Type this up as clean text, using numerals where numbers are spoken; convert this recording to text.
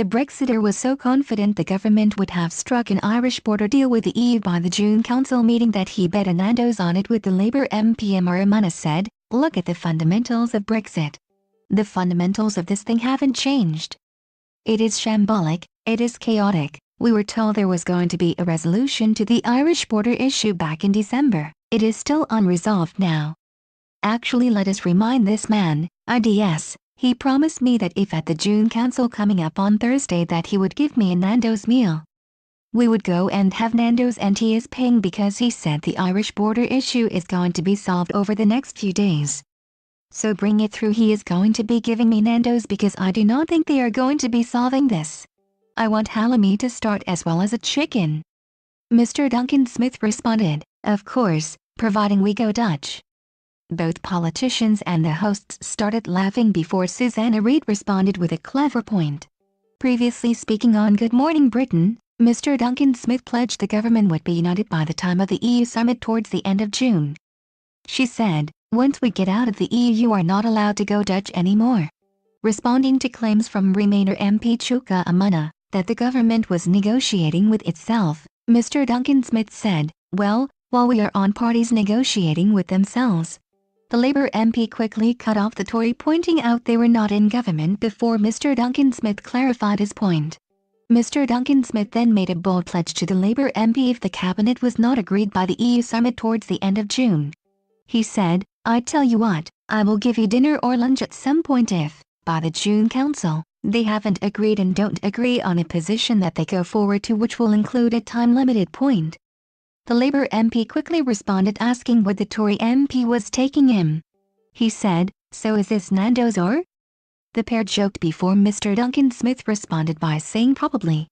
The Brexiteer was so confident the government would have struck an Irish border deal with the EU by the June Council meeting that he bet a Nando's on it with the Labour MP.Mr Umunna said, "Look at the fundamentals of Brexit. The fundamentals of this thing haven't changed. It is shambolic, it is chaotic. We were told there was going to be a resolution to the Irish border issue back in December. It is still unresolved now. Actually, let us remind this man, IDS, he promised me that if at the June Council coming up on Thursday that he would give me a Nando's meal. We would go and have Nando's and he is paying because he said the Irish border issue is going to be solved over the next few days. So bring it through, he is going to be giving me Nando's because I do not think they are going to be solving this. I want halloumi to start as well as a chicken." Mr. Duncan Smith responded, "Of course, providing we go Dutch." Both politicians and the hosts started laughing before Susanna Reid responded with a clever point. Previously speaking on Good Morning Britain, Mr. Duncan Smith pledged the government would be united by the time of the EU summit towards the end of June. She said, "Once we get out of the EU you are not allowed to go Dutch anymore." Responding to claims from Remainer MP Chuka Umunna that the government was negotiating with itself, Mr. Duncan Smith said, "Well, while we are on parties negotiating with themselves." The Labour MP quickly cut off the Tory, pointing out they were not in government before Mr. Duncan Smith clarified his point. Mr. Duncan Smith then made a bold pledge to the Labour MP if the cabinet was not agreed by the EU summit towards the end of June. He said, "I tell you what, I will give you dinner or lunch at some point if, by the June Council, they haven't agreed and don't agree on a position that they go forward to which will include a time-limited point." The Labour MP quickly responded asking where the Tory MP was taking him. He said, "So is this Nando's or?" The pair joked before Mr. Duncan Smith responded by saying probably.